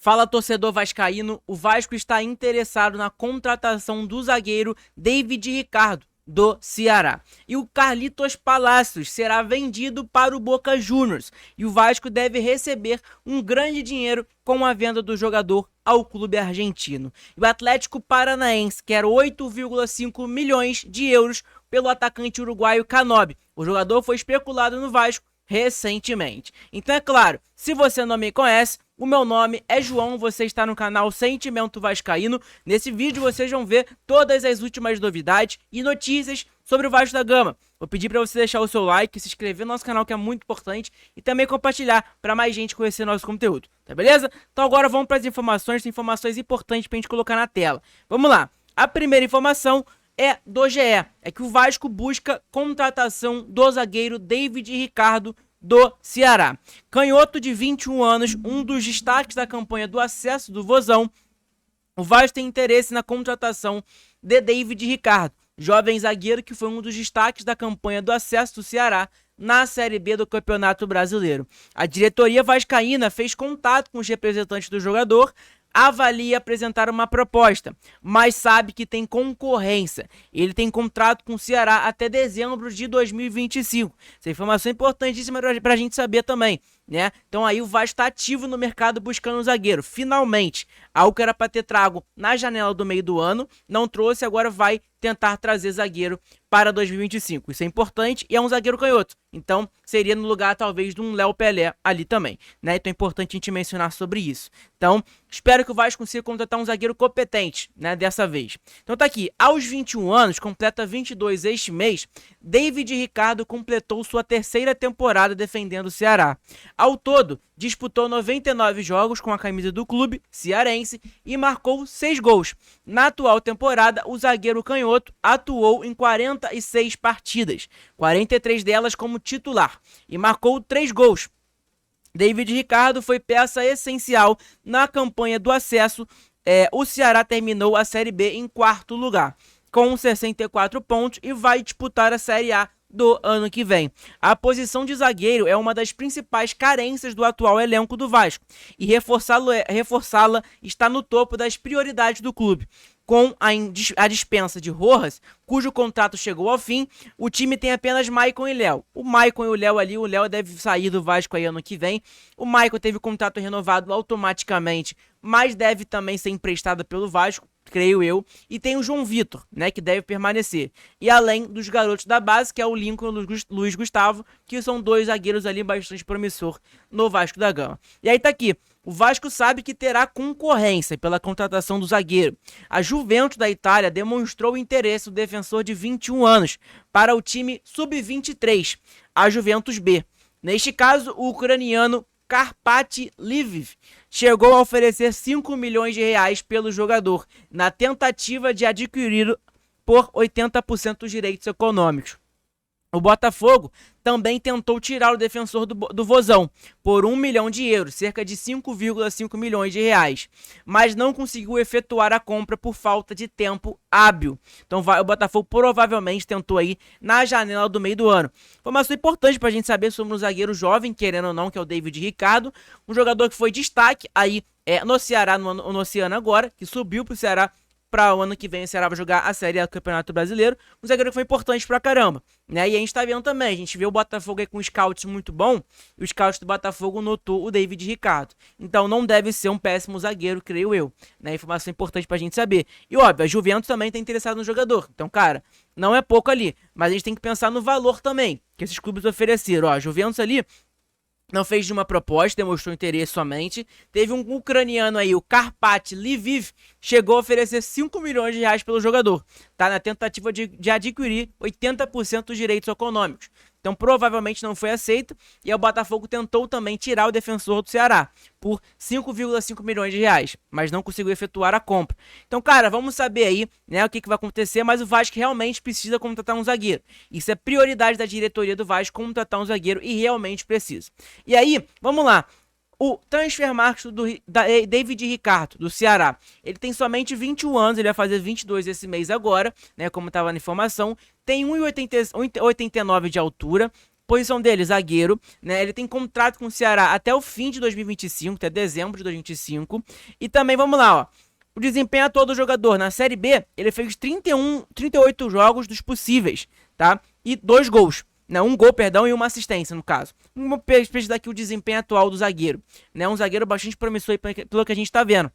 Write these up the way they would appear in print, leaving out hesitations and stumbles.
Fala, torcedor vascaíno, o Vasco está interessado na contratação do zagueiro David Ricardo, do Ceará. E o Carlitos Palacios será vendido para o Boca Juniors e o Vasco deve receber um grande dinheiro com a venda do jogador ao clube argentino. E o Atlético Paranaense quer 8,5 milhões de euros pelo atacante uruguaio Canobi. O jogador foi especulado no Vasco recentemente. Então é claro, se você não me conhece, o meu nome é João, você está no canal Sentimento Vascaíno. Nesse vídeo vocês vão ver todas as últimas novidades e notícias sobre o Vasco da Gama. Vou pedir para você deixar o seu like, se inscrever no nosso canal, que é muito importante, e também compartilhar para mais gente conhecer nosso conteúdo, tá beleza? Então agora vamos para as informações importantes para a gente colocar na tela. Vamos lá, a primeira informação é do GE, é que o Vasco busca contratação do zagueiro David Ricardo do Ceará. Canhoto de 21 anos, um dos destaques da campanha do acesso do Vozão, o Vasco tem interesse na contratação de David Ricardo, jovem zagueiro que foi um dos destaques da campanha do acesso do Ceará na Série B do Campeonato Brasileiro. A diretoria vascaína fez contato com os representantes do jogador, avalia apresentar uma proposta, mas sabe que tem concorrência. Ele tem contrato com o Ceará até dezembro de 2025. Essa informação é importantíssima para a gente saber também, né? Então aí o Vasco está ativo no mercado buscando um zagueiro. Finalmente, algo que era para ter trago na janela do meio do ano, não trouxe, agora vai tentar trazer zagueiro para 2025. Isso é importante e é um zagueiro canhoto. Então, seria no lugar, talvez, de um Léo Pelé ali também, né? Então é importante a gente mencionar sobre isso. Então, espero que o Vasco consiga contratar um zagueiro competente, né? Dessa vez. Então tá aqui, aos 21 anos, completa 22 este mês, David Ricardo completou sua terceira temporada defendendo o Ceará. Ao todo, disputou 99 jogos com a camisa do clube cearense e marcou 6 gols. Na atual temporada, o zagueiro canhoto atuou em 46 partidas, 43 delas como titular, e marcou 3 gols. David Ricardo foi peça essencial na campanha do acesso. O Ceará terminou a Série B em 4º lugar, com 64 pontos e vai disputar a Série A do ano que vem. A posição de zagueiro é uma das principais carências do atual elenco do Vasco e reforçá-la está no topo das prioridades do clube. Com a dispensa de Rojas, cujo contrato chegou ao fim, o time tem apenas Maicon e Léo. O Maicon e o Léo ali, o Léo deve sair do Vasco aí ano que vem. O Maicon teve o contrato renovado automaticamente, mas deve também ser emprestado pelo Vasco, creio eu. E tem o João Vitor, né, que deve permanecer. E além dos garotos da base, que é o Lincoln e o Luiz Gustavo, que são 2 zagueiros ali bastante promissor no Vasco da Gama. E aí tá aqui. O Vasco sabe que terá concorrência pela contratação do zagueiro. A Juventus da Itália demonstrou interesse no defensor de 21 anos para o time sub-23, a Juventus B. Neste caso, o ucraniano Karpat Lviv chegou a oferecer 5 milhões de reais pelo jogador, na tentativa de adquirir por 80% dos direitos econômicos. O Botafogo também tentou tirar o defensor do Vozão por 1 milhão de euros, cerca de 5,5 milhões de reais, mas não conseguiu efetuar a compra por falta de tempo hábil. Então o Botafogo provavelmente tentou aí na janela do meio do ano. Informação importante para a gente saber sobre um zagueiro jovem, querendo ou não, que é o David Ricardo, um jogador que foi destaque aí no Ceará, no Oceano agora, que subiu para o Ceará. Para o ano que vem o Ceará vai jogar a Série A do Campeonato Brasileiro, um zagueiro que foi importante pra caramba, né? E a gente tá vendo também, a gente vê o Botafogo aí com scouts muito bom, e o scout do Botafogo notou o David Ricardo. Então não deve ser um péssimo zagueiro, creio eu, né? Informação importante pra gente saber. E óbvio, a Juventus também tá interessada no jogador. Então, cara, não é pouco ali, mas a gente tem que pensar no valor também que esses clubes ofereceram. Ó, a Juventus ali não fez nenhuma proposta, demonstrou interesse somente. Teve um ucraniano aí, o Karpat Lviv, chegou a oferecer 5 milhões de reais pelo jogador. Tá na tentativa de adquirir 80% dos direitos econômicos. Então provavelmente não foi aceito. E o Botafogo tentou também tirar o defensor do Ceará por 5,5 milhões de reais, mas não conseguiu efetuar a compra. Então, cara, vamos saber aí, né, o que vai acontecer, mas o Vasco realmente precisa contratar um zagueiro. Isso é prioridade da diretoria do Vasco, contratar um zagueiro, e realmente precisa. E aí, vamos lá. O transfer market da David Ricardo, do Ceará, ele tem somente 21 anos, ele vai fazer 22 esse mês agora, né, como estava na informação, tem 1,89 de altura, Posição dele, zagueiro, né? Ele tem contrato com o Ceará até o fim de 2025, até dezembro de 2025. E também, vamos lá, ó. O desempenho atual do jogador na Série B, ele fez 38 jogos dos possíveis, tá? E 2 gols. Né, um gol, perdão, e uma assistência, no caso. Vamos pesquisar aqui o desempenho atual do zagueiro. Né, um zagueiro bastante promissor pelo que a gente tá vendo.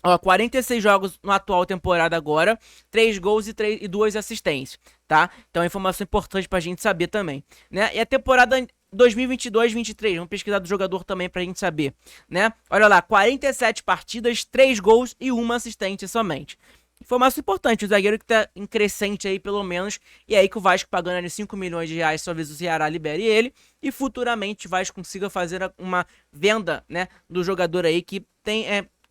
Ó, 46 jogos na atual temporada agora, 3 gols e 2 assistências, tá? Então é informação importante pra gente saber também, né? E a temporada 2022-23, vamos pesquisar do jogador também pra gente saber, né? Olha lá, 47 partidas, 3 gols e 1 assistência somente. Informação importante, o zagueiro que tá em crescente aí, pelo menos, e aí que o Vasco pagando ali 5 milhões de reais, talvez o Ceará libere ele, e futuramente o Vasco consiga fazer uma venda, né, do jogador aí que tem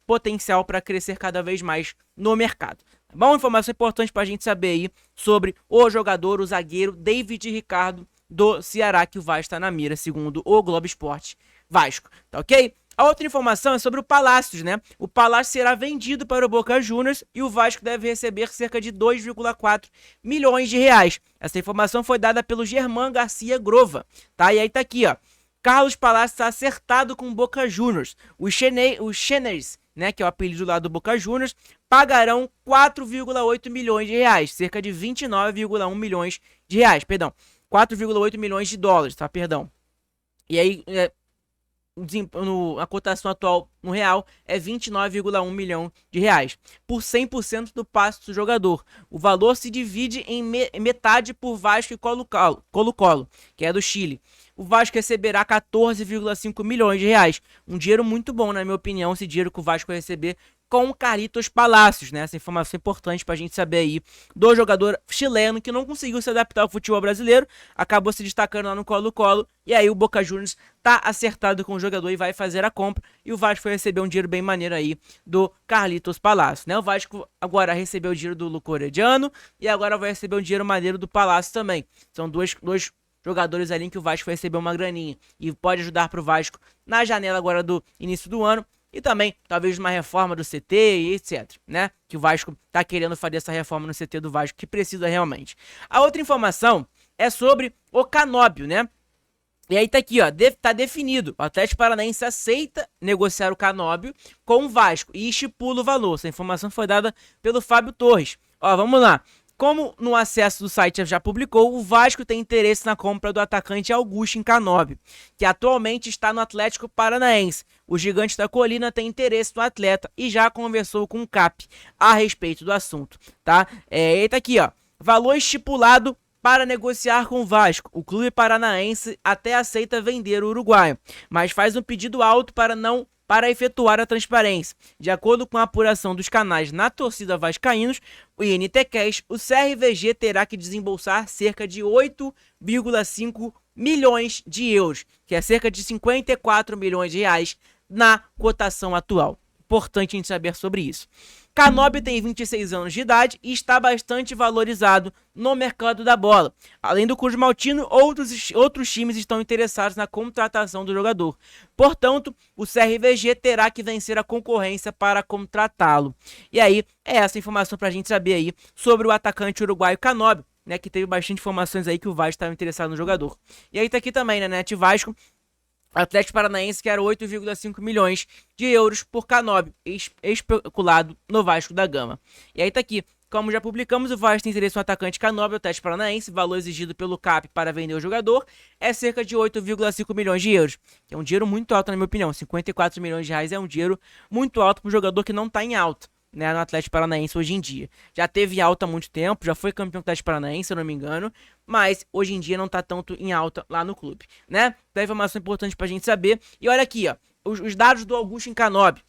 potencial para crescer cada vez mais no mercado. Tá bom? Informação importante para a gente saber aí sobre o jogador, o zagueiro David Ricardo do Ceará, que o Vasco está na mira, segundo o Globo Esporte Vasco. Tá ok? A outra informação é sobre o Palácios, né? O Palácio será vendido para o Boca Juniors e o Vasco deve receber cerca de 2,4 milhões de reais. Essa informação foi dada pelo Germán Garcia Grova, tá? E aí tá aqui, ó. Carlos Palácio está acertado com o Boca Juniors. Os Cheners, né, que é o apelido lá do Boca Juniors, pagarão 4,8 milhões de reais, cerca de 29,1 milhões de reais, perdão, 4,8 milhões de dólares, tá, perdão. E aí, a cotação atual no real é 29,1 milhão de reais, por 100% do passe do jogador. O valor se divide em metade por Vasco e Colo-Colo, que é do Chile. O Vasco receberá 14,5 milhões de reais. Um dinheiro muito bom, na minha opinião, esse dinheiro que o Vasco vai receber com o Carlitos Palácios, né? Essa informação é importante pra gente saber aí do jogador chileno que não conseguiu se adaptar ao futebol brasileiro, acabou se destacando lá no Colo-Colo, e aí o Boca Juniors tá acertado com o jogador e vai fazer a compra, e o Vasco vai receber um dinheiro bem maneiro aí do Carlitos Palácios, né? O Vasco agora recebeu o dinheiro do Luco Orediano e agora vai receber um dinheiro maneiro do Palácio também. São dois jogadores ali que o Vasco vai receber uma graninha e pode ajudar pro Vasco na janela agora do início do ano e também talvez uma reforma do CT e etc, né? Que o Vasco tá querendo fazer essa reforma no CT do Vasco que precisa realmente. A outra informação é sobre o Canóbio, né? E aí tá aqui, ó, tá definido. O Atlético Paranaense aceita negociar o Canóbio com o Vasco e estipula o valor. Essa informação foi dada pelo Fábio Torres. Ó, vamos lá. Como no acesso do site já publicou, o Vasco tem interesse na compra do atacante Augusto Canóbio, que atualmente está no Atlético Paranaense. O gigante da colina tem interesse no atleta e já conversou com o CAP a respeito do assunto, tá? E tá aqui, ó, valor estipulado para negociar com o Vasco. O clube paranaense até aceita vender o uruguaio, mas faz um pedido alto para efetuar a transparência. De acordo com a apuração dos canais na torcida vascaínos, o INTCast, o CRVG terá que desembolsar cerca de 8,5 milhões de euros, que é cerca de 54 milhões de reais na cotação atual. Importante a gente saber sobre isso. Canóbio tem 26 anos de idade e está bastante valorizado no mercado da bola. Além do Cruz Maltino, outros times estão interessados na contratação do jogador. Portanto, o CRVG terá que vencer a concorrência para contratá-lo. E aí, é essa informação para a gente saber aí sobre o atacante uruguaio Canóbio, né, que teve bastante informações aí que o Vasco estava interessado no jogador. E aí tá aqui também, né, Net Vasco, Atlético Paranaense quer 8,5 milhões de euros por Canóbio, especulado no Vasco da Gama. E aí tá aqui, como já publicamos, o Vasco tem interesse no atacante Canóbio, Atlético Paranaense, valor exigido pelo CAP para vender o jogador é cerca de 8,5 milhões de euros, que é um dinheiro muito alto na minha opinião. 54 milhões de reais é um dinheiro muito alto para um jogador que não está em alta, né, no Atlético Paranaense hoje em dia. Já teve alta há muito tempo, já foi campeão do Atlético Paranaense, se eu não me engano, mas hoje em dia não tá tanto em alta lá no clube, né? Então é informação importante pra gente saber. E olha aqui, ó, os dados do Augusto Canóbio.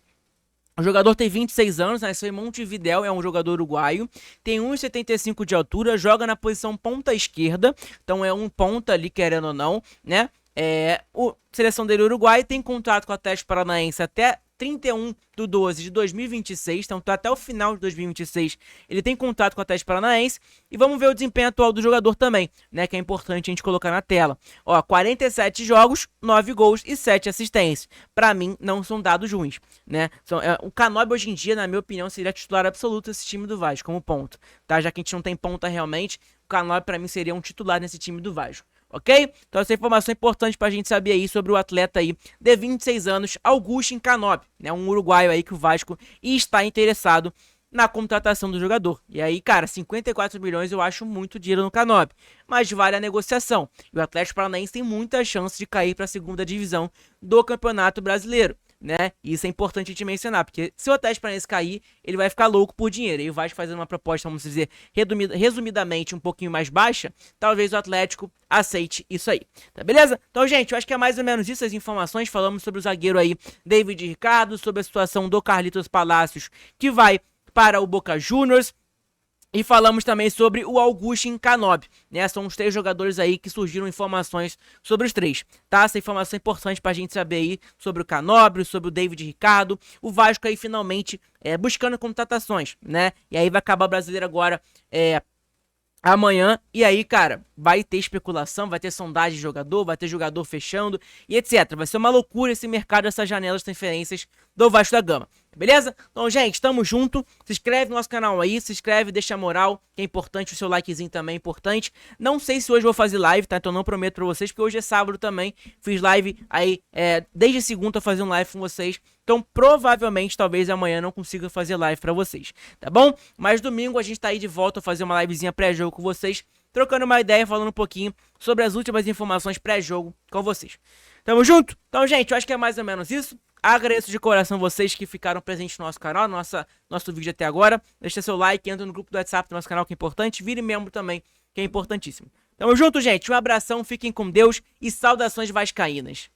O jogador tem 26 anos, nasceu em Montevidéu, é um jogador uruguaio, tem 1,75 de altura, joga na posição ponta esquerda, então é um ponta ali, querendo ou não, né? O seleção dele uruguai tem contrato com o Atlético Paranaense até 31/12/2026, então tá até o final de 2026 ele tem contrato com o Atlético Paranaense. E vamos ver o desempenho atual do jogador também, né, que é importante a gente colocar na tela. Ó, 47 jogos, 9 gols e 7 assistências. Pra mim, não são dados ruins, né? O Canóbio hoje em dia, na minha opinião, seria titular absoluto desse time do Vasco, como ponto, tá? Já que a gente não tem ponta realmente, o Canóbio pra mim seria um titular nesse time do Vasco. ok? Então essa informação é importante pra gente saber aí sobre o atleta aí de 26 anos, Augustin Canóbio, né? Um uruguaio aí que o Vasco está interessado na contratação do jogador. E aí, cara, 54 milhões eu acho muito dinheiro no Canóbio, mas vale a negociação. E o Atlético Paranaense tem muita chance de cair para a segunda divisão do Campeonato Brasileiro, né? E isso é importante a gente mencionar, porque se o Atlético Paranaense cair, ele vai ficar louco por dinheiro. E o Vasco fazendo uma proposta, vamos dizer, resumidamente um pouquinho mais baixa, talvez o Atlético aceite isso aí, tá beleza? Então, gente, eu acho que é mais ou menos isso as informações. Falamos sobre o zagueiro aí, David Ricardo, sobre a situação do Carlitos Palacios, que vai para o Boca Juniors, e falamos também sobre o Augustin Canóbio, né? São os 3 jogadores aí que surgiram informações sobre os 3, tá? Essa informação é importante pra gente saber aí sobre o Canóbio, sobre o David Ricardo, o Vasco aí finalmente buscando contratações, né? E aí vai acabar o Brasileiro agora amanhã, e aí, cara, vai ter especulação, vai ter sondagem de jogador, vai ter jogador fechando e etc. Vai ser uma loucura esse mercado, essas janelas de transferências do Vasco da Gama, beleza? Então, gente, tamo junto, se inscreve no nosso canal aí, se inscreve, deixa a moral, que é importante, o seu likezinho também é importante. Não sei se hoje eu vou fazer live, tá? Então não prometo pra vocês, porque hoje é sábado também, fiz live aí, desde segunda eu fazia um live com vocês, então provavelmente, talvez amanhã não consiga fazer live pra vocês, tá bom? Mas domingo a gente tá aí de volta a fazer uma livezinha pré-jogo com vocês, trocando uma ideia, falando um pouquinho sobre as últimas informações pré-jogo com vocês. Tamo junto? Então, gente, eu acho que é mais ou menos isso. Agradeço de coração vocês que ficaram presentes no nosso canal, nosso vídeo até agora. Deixa seu like, entra no grupo do WhatsApp do nosso canal que é importante, vire membro também, que é importantíssimo. Tamo junto, gente. Um abração, fiquem com Deus e saudações vascaínas.